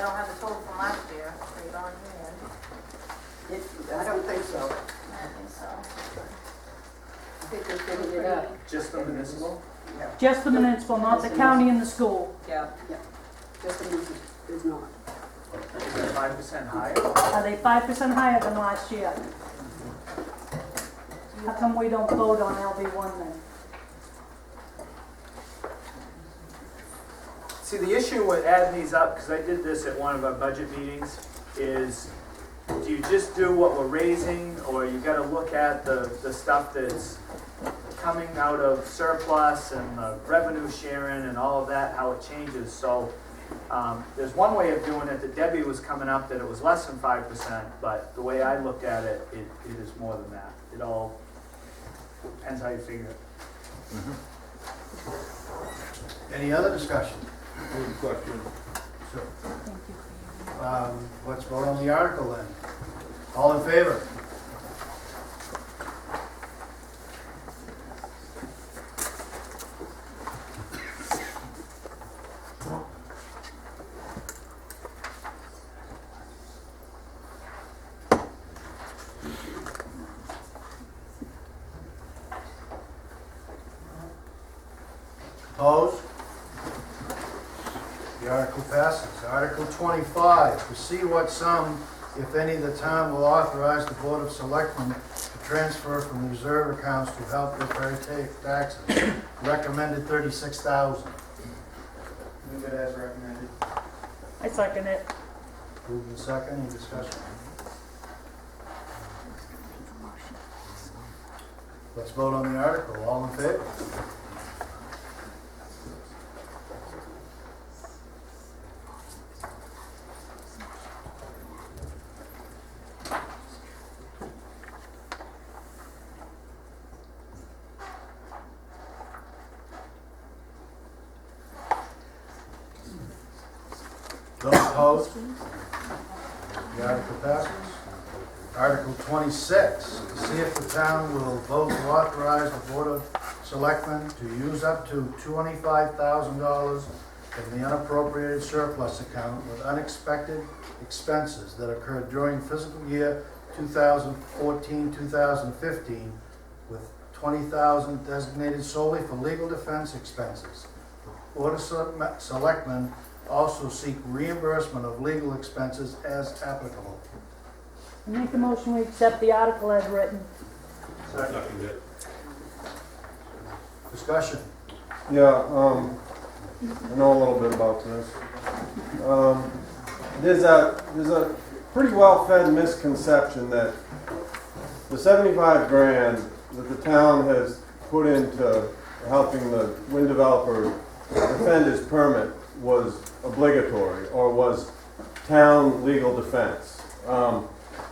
don't have the total from last year, right on here. I don't think so. I don't think so. I think they're figuring it out. Just the municipal? Yeah. Just the municipal, not the county and the school. Yeah. Just the music is not. Is that 5% higher? Are they 5% higher than last year? How come we don't vote on LB1 then? See, the issue with adding these up, because I did this at one of our budget meetings, is do you just do what we're raising, or you gotta look at the stuff that's coming out of surplus and the revenue sharing and all of that, how it changes. So there's one way of doing it that Debbie was coming up that it was less than 5%, but the way I looked at it, it is more than that. It all depends how you figure it. Any other discussion? Good question. Sure. Let's vote on the article then. All in favor? Opposed? The article passes. Article 25, to see what sum, if any, the town will authorize the Board of Selectmen to transfer from reserve accounts to help with their taxes. Recommended $36,000. Move it as recommended. I second it. Moved and second, any discussion? Let's vote on the article. All in favor? Those opposed? The article passes. Article 26, to see if the town will vote to authorize the Board of Selectmen to use up to $25,000 from the unappropriated surplus account with unexpected expenses that occurred during fiscal year 2014-2015, with $20,000 designated solely for legal defense expenses. The Board of Selectmen also seek reimbursement of legal expenses as applicable. I make the motion we accept the article as written. Second it. Discussion. Yeah, I know a little bit about this. There's a pretty well-fed misconception that the 75 grand that the town has put into helping the wind developer defend his permit was obligatory or was town legal defense.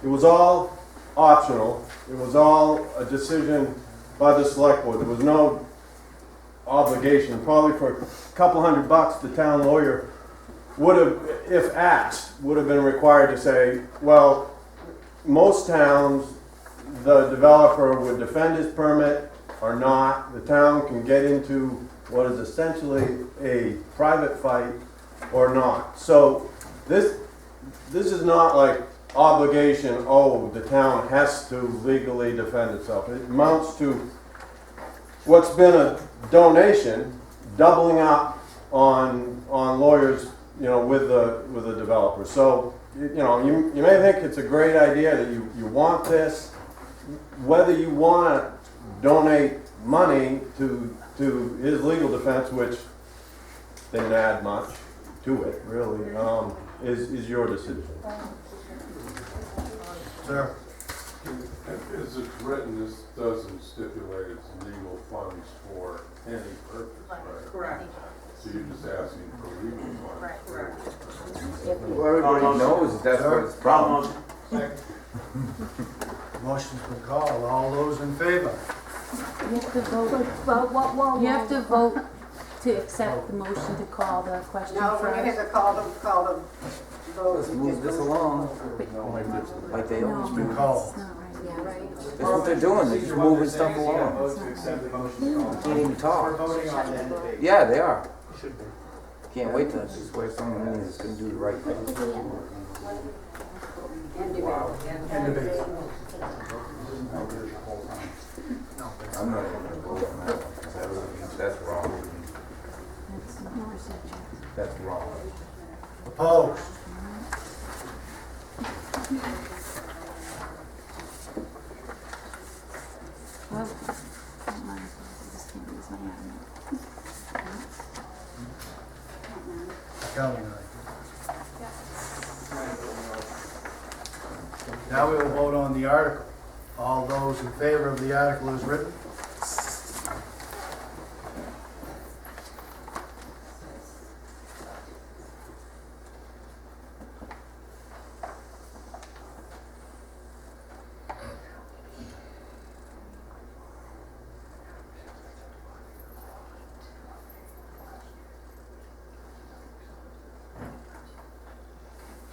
It was all optional. It was all a decision by the select board. There was no obligation. Probably for a couple $100, the town lawyer would have, if asked, would have been required to say, well, most towns, the developer would defend his permit or not. The town can get into what is essentially a private fight or not. So this is not like obligation, oh, the town has to legally defend itself. It amounts to what's been a donation, doubling up on lawyers, with the developer. So, you may think it's a great idea that you want this. Whether you want to donate money to his legal defense, which didn't add much to it, really, is your decision. Sir? As it's written, this doesn't stipulate it's legal funds for any purpose, right? Correct. So you're just asking for legal funds. Right, correct. Well, everybody knows that's what it's from. Motion's been called. All those in favor? You have to vote. You have to vote to accept the motion to call the question No, when you hit first. the call the vote. Let's move this along, like they always Been do. called. That's what they're doing, they're just moving stuff along. Vote to accept the motion. Can't even We're talk. voting on the end date. Yeah, they are. Should be. Can't wait till I swear someone in is gonna do the right thing. And debate. And debate. I'm not even gonna vote on that one, 'cause that's wrong. That's the procedure. That's wrong. Opposed? Well, don't mind, I just can't use my hand. Counting right. Now we will vote on the article. All those in favor of the article as written?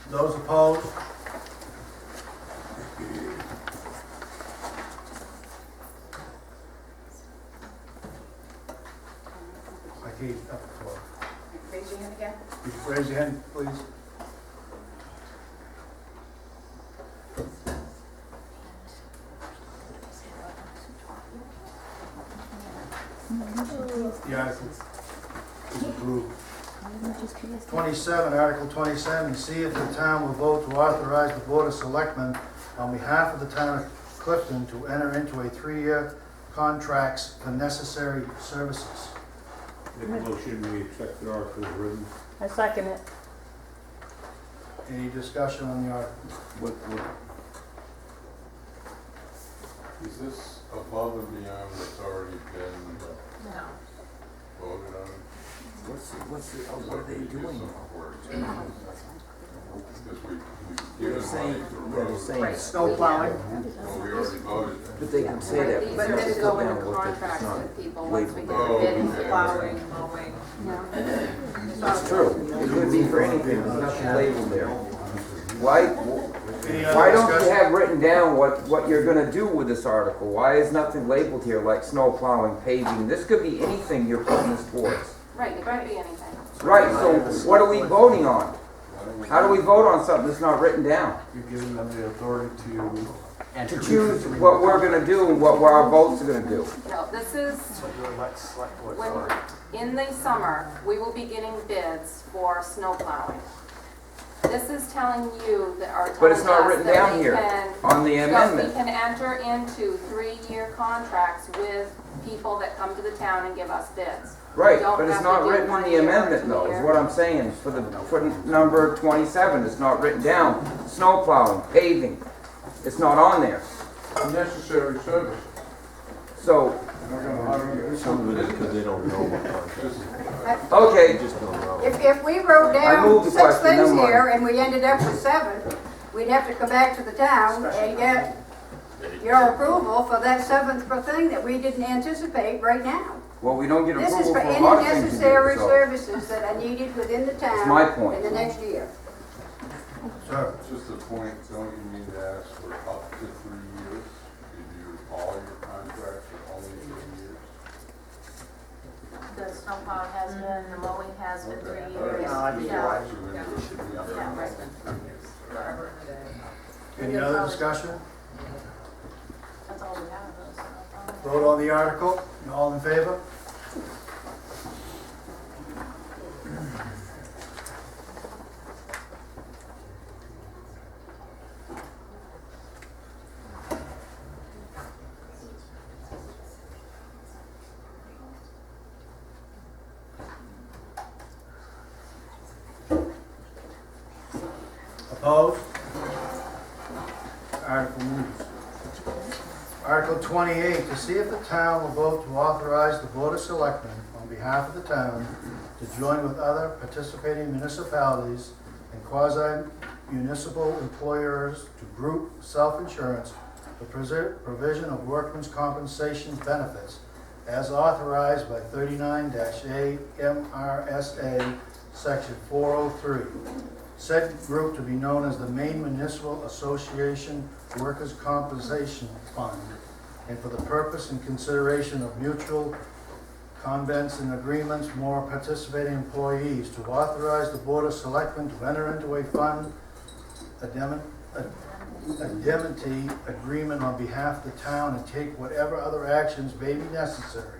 Those opposed? I can't, up the floor. Raise your hand again. Would you raise your hand, please? The article is approved. 27, Article 27, see if the town will vote to authorize the Board of Selectmen on behalf of the town of Clifton to enter into a 3-year contracts for necessary services. Make a motion, we accept the article as written. I second it. Any discussion on the article? Is this above and beyond what's already been No. voted on? What are they doing? Because we They're given saying, money for they're roads. saying, Snow plowing. Well, we already voted. but they can say that. But But just this put go down into what they- it's contracts not with people once we get labeled. the bidding, Oh, okay. plowing, mowing. It's true, it could be for anything, there's nothing labeled there. Why, Any why other don't you discussion? have written down what you're gonna do with this article? Why is nothing labeled here like snow plowing, paving? This could be anything you're putting this towards. Right, it could be anything. Right, so what are we voting on? How do we vote on something that's not written down? You're giving them the authority To choose what we're gonna do and what our votes are gonna do. No, this is, when, in the summer, we will be getting bids for snow plowing. This is telling you that, or But it's telling not us written that down we here can, on the no, we amendment. can enter into 3-year contracts with people that come to the town and give us bids. Right, don't but it's have to not do written in 1 the year or amendment 2 though, is year. what I'm saying, for number 27, it's not written down. Snow plowing, paving, it's not on there. Necessary service. So, Some of it is because they don't know what contract. okay, They just don't know. If we wrote I move down the 6 question, things never mind. here and we ended up with 7, we'd have to come back to the town and get your approval for that 7th thing that we didn't anticipate right now. well, we don't get This is approval for for a any lot of things to necessary do, so. services that are needed within the town my point. in the next year. Sir, Just a point, don't you need to ask for up to 3 years? Did you, all your contracts are only 3 years? The snow plowing has been, the mowing has been 3 Okay. years. No, I think Yeah. you're right. So then it should be up to Yeah, right. 3 years. any other discussion? That's all we have, those snow plowing. Vote on the article, all in favor? Opposed? Article moves. Article 28, to see if the town will vote to authorize the Board of Selectmen on behalf of the town to join with other participating municipalities and quasi-municipal employers to group self-insurance for provision of workmen's compensation benefits as authorized by 39-A MRSA Section 403. Said group to be known as the Maine Municipal Association Workers' Compensation Fund, and for the purpose and consideration of mutual convents and agreements, more participating employees, to authorize the Board of Selectmen to enter into a fund indemnity agreement on behalf of the town and take whatever other actions may be necessary.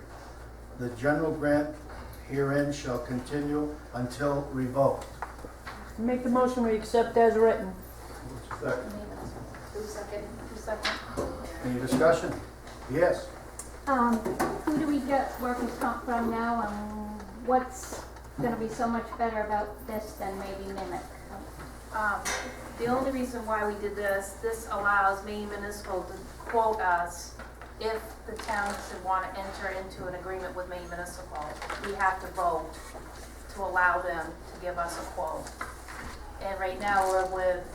The general grant herein shall continue until revoked. Make the motion we accept as written. Who's second? Any discussion? Yes. Who do we get workers' comp from now, and what's gonna be so much better about this than maybe Mimic? The only reason why we did this allows Maine Municipal to quote us if the town should want to enter into an agreement with Maine Municipal. We have to vote to allow them to give us a quote. And right now we're with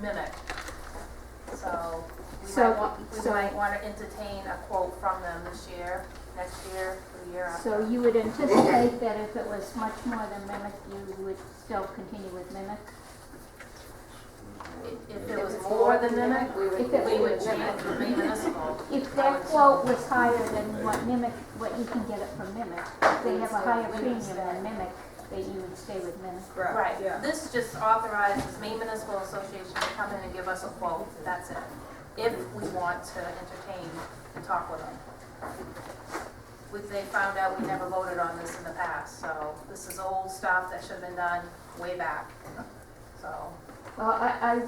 Mimic. So we might want to entertain a quote from them this year, next year, the year after. So you would anticipate that if it was much more than Mimic, you would still continue with Mimic? If it was more than Mimic, we would change to Maine Municipal. If their quote was higher than what you can get it from Mimic, if they have a higher premium than Mimic, that you would stay with Mimic. Right, this just authorizes Maine Municipal Association to come in and give us a quote, that's it. If we want to entertain and talk with them. They found out we never voted on this in the past, so this is old stuff that should have been done way back, so. Well, I,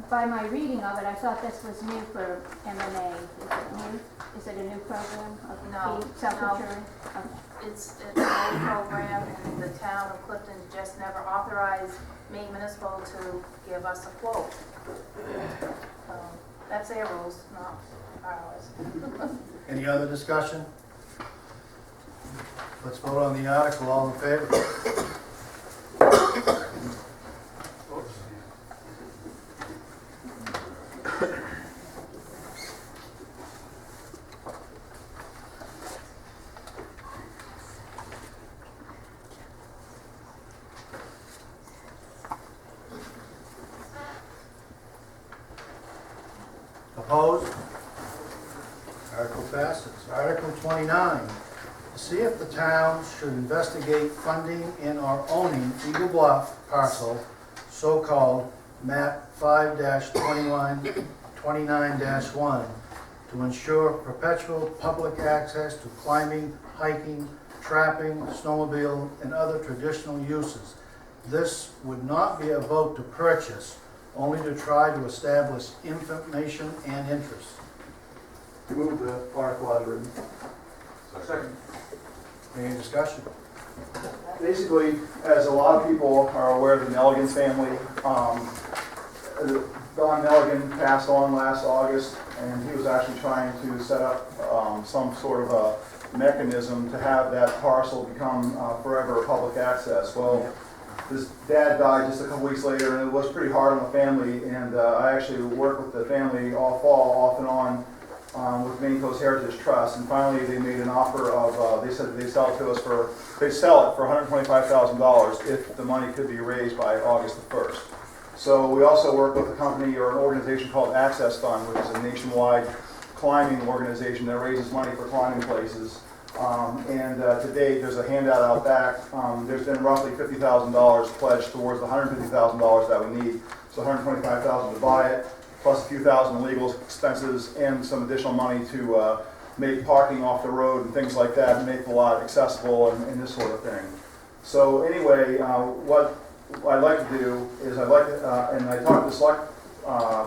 by my reading of it, I thought this was new for MMA. Is it new? Is it a new program of No, the self-insurance? no. It's an old program, and the town of Clifton just never authorized Maine Municipal to give us a quote. That's their rules, not ours. Any other discussion? Let's vote on the article. All in favor? Opposed? Article passes. Article 29, to see if the town should investigate funding in or owning Eagle Bluff parcel, so-called map 5-29-1, to ensure perpetual public access to climbing, hiking, trapping, snowmobile, and other traditional uses. This would not be a vote to purchase, only to try to establish information and interest. Move the article as written. Second. Any discussion? Basically, as a lot of people are aware of the Nelligan family, Don Nelligan passed on last August, and he was actually trying to set up some sort of a mechanism to have that parcel become forever public access. Well, his dad died just a couple weeks later, and it was pretty hard on the family, and I actually worked with the family all fall, off and on, with Maine Coast Heritage Trust, and finally they made an offer of, they said they'd sell it to us for, they'd sell it for $125,000 if the money could be raised by August the 1st. So we also work with a company or an organization called Access Fund, which is a nationwide climbing organization that raises money for climbing places. To date, there's a handout out back. There's been roughly $50,000 pledged towards the $150,000 that we need. So $125,000 to buy it, plus a few thousand in legal expenses, and some additional money to make parking off the road and things like that, and make the lot accessible and this sort of thing. So anyway, what I'd like to do is and I talked to the select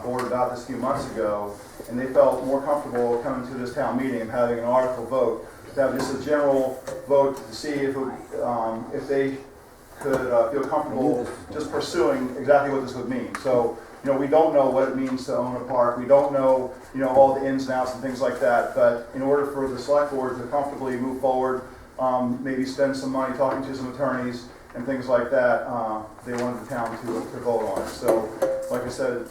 board about this a few months ago, and they felt more comfortable coming to this town meeting and having an article vote, to have just a general vote to see if they could feel comfortable just pursuing exactly what this would mean. So, we don't know what it means to own a park. We don't know, all the ins and outs and things like that. But in order for the select board to comfortably move forward, maybe spend some money talking to some attorneys and things like that, they wanted the town to vote on it. So, like I said,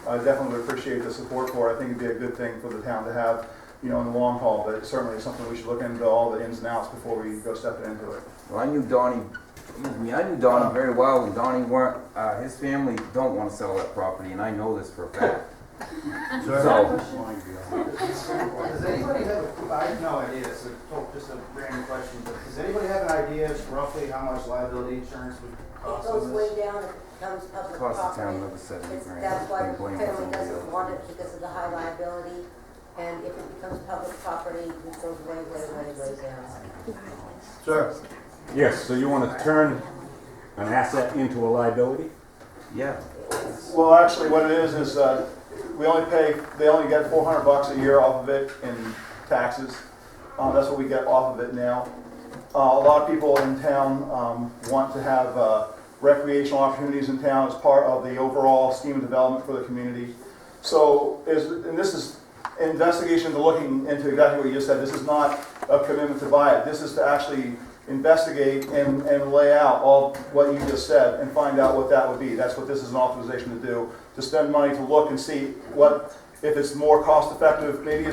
I definitely would appreciate the support for it. I think it'd be a good thing for the town to have, in the long haul. But it certainly is something we should look into all the ins and outs before we go stepping into it. Well, I knew Donnie very well, and Donnie his family don't want to sell that property, and I know this for a fact. Sir? Does anybody have, I have no idea, so just a random question, but does anybody have an idea roughly how much liability insurance would cost It goes on way this? down, it becomes public Cost the town property. another 70 grand. That's why They the blame family somebody doesn't else. want it because of the high liability. And if it becomes public property, it goes way, way, way, way down. Sir? Yes, so you want to turn an asset into a liability? Yeah. Well, actually, what it is they only get $400 a year off of it in taxes. That's what we get off of it now. A lot of people in town want to have recreational opportunities in town as part of the overall scheme of development for the community. So, and this is investigation to looking into exactly what you just said. This is not a commitment to buy it. This is to actually investigate and lay out all what you just said and find out what that would be. That's what this is an authorization to do, to spend money to look and see what, if it's more cost effective, maybe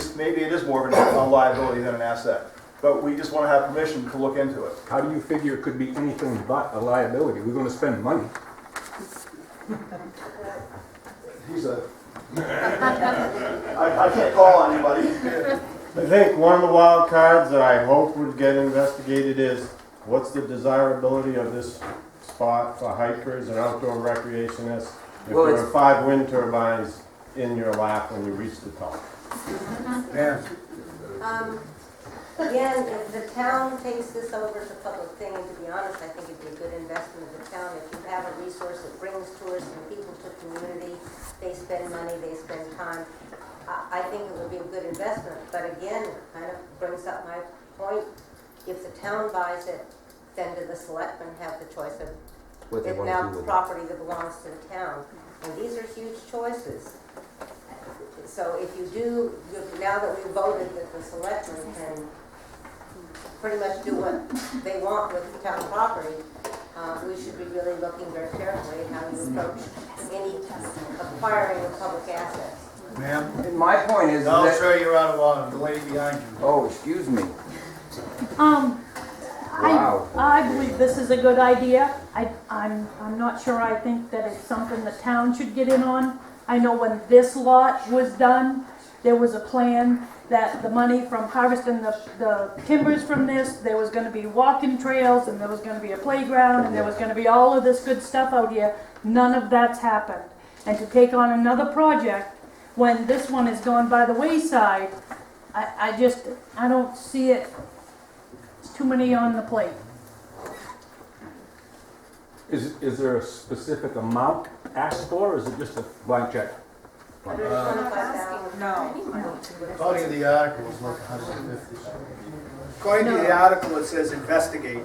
it is more of a liability than an asset. But we just want to have permission to look into it. How do you figure it could be anything but a liability? We're going to spend money. He's a... I can't call on anybody. I think one of the wild cards that I hope would get investigated is what's the desirability of this spot for hikers and outdoor recreationists if Well, there it's- are 5 wind turbines in your lap when you reach the top? Yeah. Again, if the town takes this over as a public thing, and to be honest, I think it'd be a good investment of the town. If you have a resource that brings tourists and people to the community, they spend money, they spend time. I think it would be a good investment, but again, it kind of brings up my point. If the town buys it, then do the selectmen have the choice of What they it want to now do with it. property that belongs to the town? And these are huge choices. So if you do, now that we've voted that the selectmen can pretty much do what they want with the town property, we should be really looking very carefully at how you approach any acquiring of public assets. Ma'am? And my point is No, that... sir, you're out of order. The lady behind you. Oh, excuse me. Wow. I believe this is a good idea. I'm not sure I think that it's something the town should get in on. I know when this lot was done, there was a plan that the money from harvesting the timbers from this, there was gonna be walking trails, and there was gonna be a playground, and there was gonna be all of this good stuff out here. None of that's happened. And to take on another project, when this one is gone by the wayside, I don't see it. It's too many on the plate. Is there a specific amount asked for, or is it just a blank check? $125,000. No. According to the article, it's like 150. According to the article, it says investigate.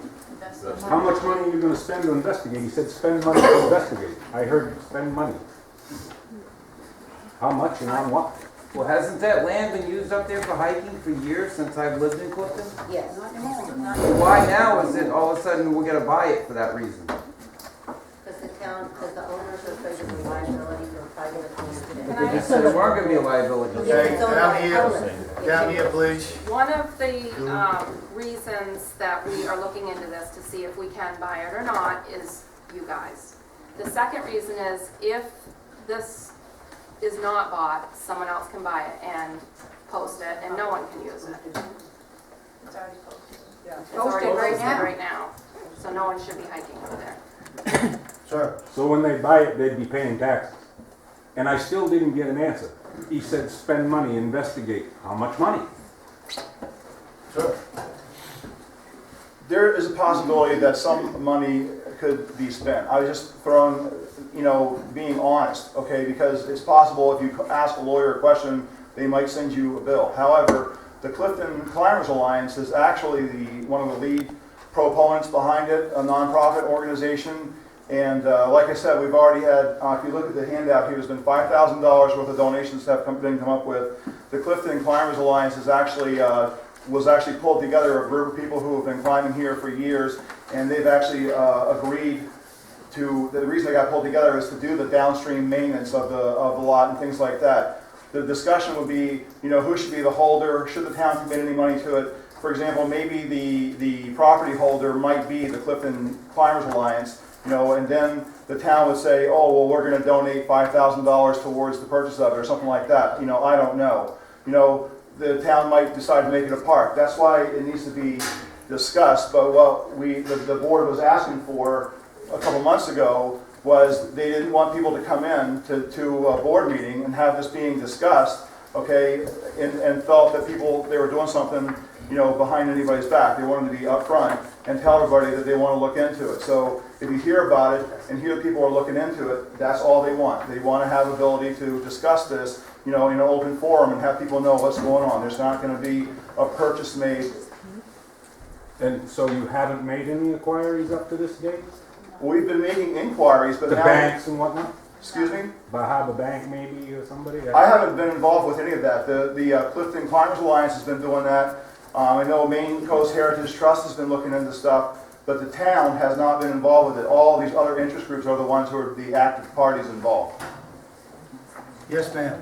How much money are you going to spend to investigate? He said spend money to investigate. I heard spend money. How much and on what? Well, hasn't that land been used up there for hiking for years since I've lived in Clifton? Yes. Why now is it all of a sudden we're going to buy it for that reason? Because the owners are afraid of the liability from private owners. They just said there weren't going to be a liability. Okay, down here, please. One of the reasons that we are looking into this to see if we can buy it or not is you guys. The second reason is if this is not bought, someone else can buy it and post it and no one can use it. It's already posted. It's already posted right now, so no one should be hiking over there. Sir. So when they buy it, they'd be paying taxes. And I still didn't get an answer. He said spend money, investigate. How much money? Sir. There is a possibility that some money could be spent. I was just throwing, being honest, okay, because it's possible if you ask a lawyer a question, they might send you a bill. However, the Clifton Climbers Alliance is actually one of the lead proponents behind it, a nonprofit organization. And like I said, we've already had, if you look at the handout here, there's been $5,000 worth of donations that have been come up with. The Clifton Climbers Alliance is actually was actually pulled together a group of people who have been climbing here for years, and they've actually agreed to, the reason they got pulled together is to do the downstream maintenance of the lot and things like that. The discussion would be, who should be the holder, should the town commit any money to it? For example, maybe the property holder might be the Clifton Climbers Alliance, You know, and then the town would say, oh, well, we're gonna donate $5,000 towards the purchase of it, or something like that. You know, I don't know. You know, the town might decide to make it a park. That's why it needs to be discussed, but what the board was asking for a couple months ago was they didn't want people to come in to a board meeting and have this being discussed, okay, and felt that they were doing something, you know, behind anybody's back. They wanted to be upfront and tell everybody that they want to look into it. So if you hear about it and hear people are looking into it, that's all they want. They want to have ability to discuss this, you know, in an open forum and have people know what's going on. There's not going to be a purchase made. And so you haven't made any inquiries up to this date? We've been making inquiries, but The now... banks and whatnot? Excuse me? Bahaba Bank maybe or somebody? I haven't been involved with any of that. The Clifton Climbers Alliance has been doing that. I know Maine Coast Heritage Trust has been looking into stuff, but the town has not been involved with it. All these other interest groups are the ones who are the active parties involved. Yes, ma'am.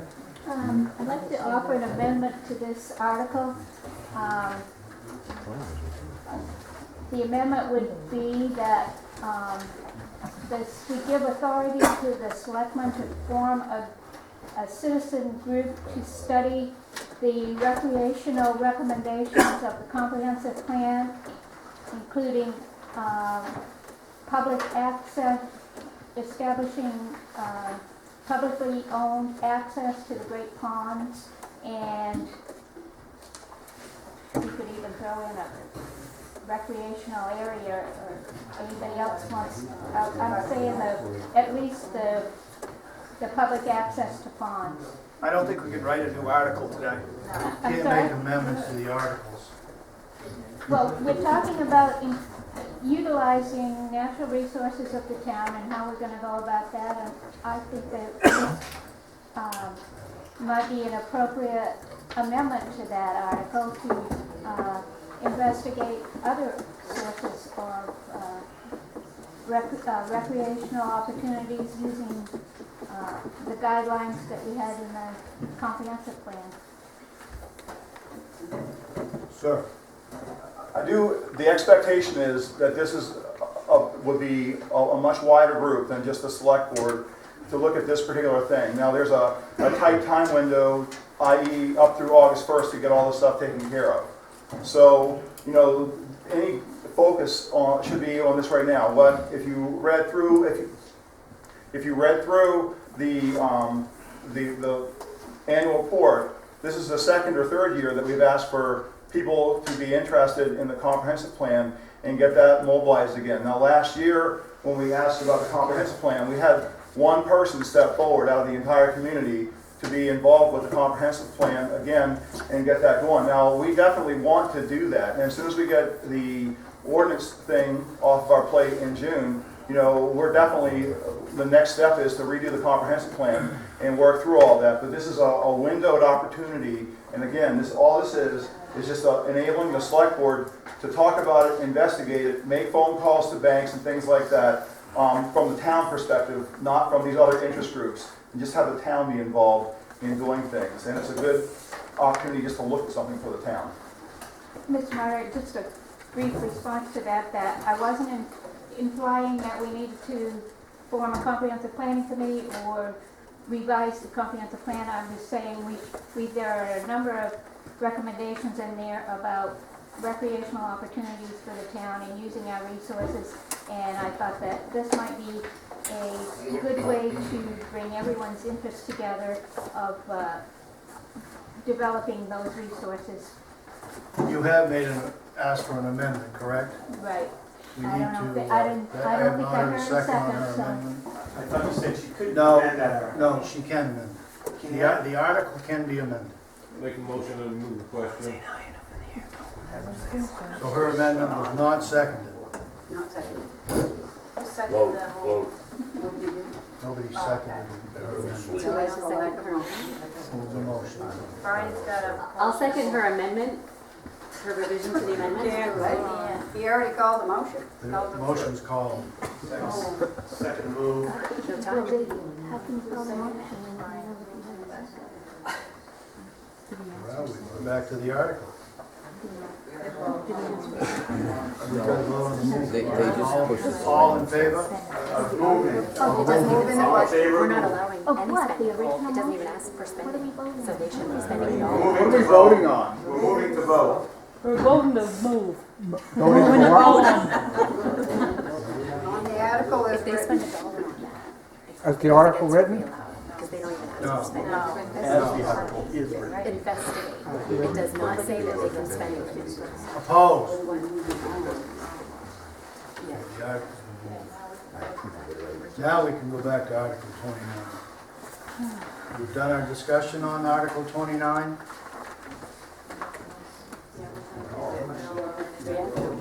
I'd like to offer an amendment to this article. The amendment would be that we give authority to the selectmen to form a citizen group to study the recreational recommendations of the comprehensive plan, including public access, establishing publicly owned access to the Great Ponds, and you could even throw in a recreational area, or anybody else wants, I'm saying at least the public access to ponds. I don't think we can write a new article today. I'm Can't sorry? make amendments to the articles. Well, we're talking about utilizing natural resources of the town and how we're gonna go about that, and I think that this might be an appropriate amendment to that article to investigate other sources of recreational opportunities using the guidelines that we had in the comprehensive plan. Sir? The expectation is that this would be a much wider group than just the select board to look at this particular thing. Now, there's a tight time window, i.e. up through August 1st to get all this stuff taken care of. So, you know, any focus should be on this right now. What if you read through the annual report? This is the second or third year that we've asked for people to be interested in the comprehensive plan and get that mobilized again. Now, last year when we asked about the comprehensive plan, we had one person step forward out of the entire community to be involved with the comprehensive plan again and get that going. Now, we definitely want to do that. And as soon as we get the ordinance thing off of our plate in June, you know, we're definitely, the next step is to redo the comprehensive plan and work through all that. But this is a windowed opportunity. And again, all this is just enabling the select board to talk about it, investigate it, make phone calls to banks and things like that from the town perspective, not from these other interest groups. And just have the town be involved in doing things. And it's a good opportunity just to look at something for the town. Mr. Moderator, just a brief response to that I wasn't implying that we needed to form a comprehensive planning committee or revise the comprehensive plan. I'm just saying there are a number of recommendations in there about recreational opportunities for the town and using our resources, and I thought that this might be a good way to bring everyone's interests together of developing those resources. You have asked for an amendment, correct? Right. We I need don't to, know, I don't think I heard a second, on her so. amendment. I thought you said she couldn't No, amend that. no, she can amend. The article can be amended. Make a motion and move the question. So her amendment was not seconded. Not second. Who seconded Vote, that whole? vote. Nobody seconded her amendment. So I second her. Moved the motion. Brian's got a. I'll second her amendment, her revision to the amendment. Yeah, right. You already called the motion. The motion's called. Second move. How can you call the motion? Well, we go back to the article. We gotta vote on the move. They just push this. All in favor? It doesn't even, we're not allowing Of any what, the spending. original It doesn't one? even ask for What are we spending, voting so on? they shouldn't be spending it all. What are we voting on? We're moving to vote. We're voting to move. Voting for what? On the article is If they written. spend a dollar on that. Is the article written? Because they don't even No. ask for spending. Investigate. It does not say that they can spend it. Opposed? The article's been moved. Now we can go back to Article 29. We've done our discussion on Article 29.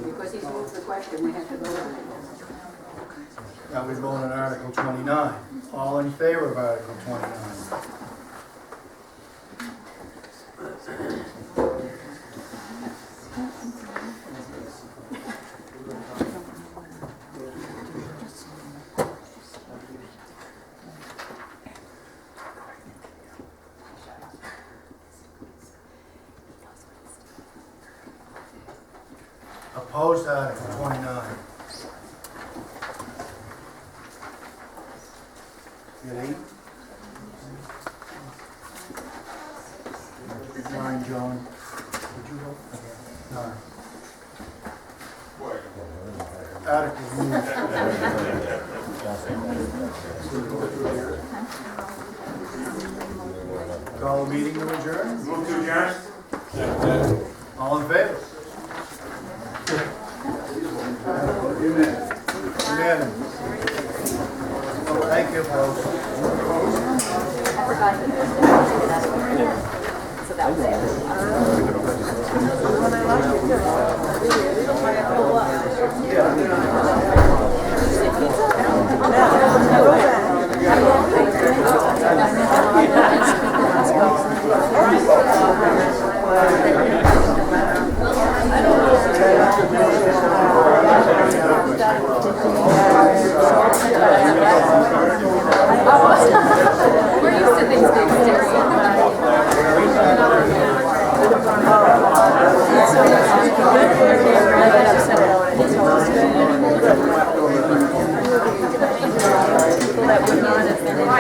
Because he's moved the question, we have to vote on it. Now we vote on Article 29. All in favor of Article 29? Opposed to Article 29? Get 8? 9, John. Did you vote? 9. Article moved. Call the meeting to adjourn? Move to adjourn? All in favor? Unanimous. Thank you, folks. I forgot that there's so that was it. We're used to things being that would not have been in the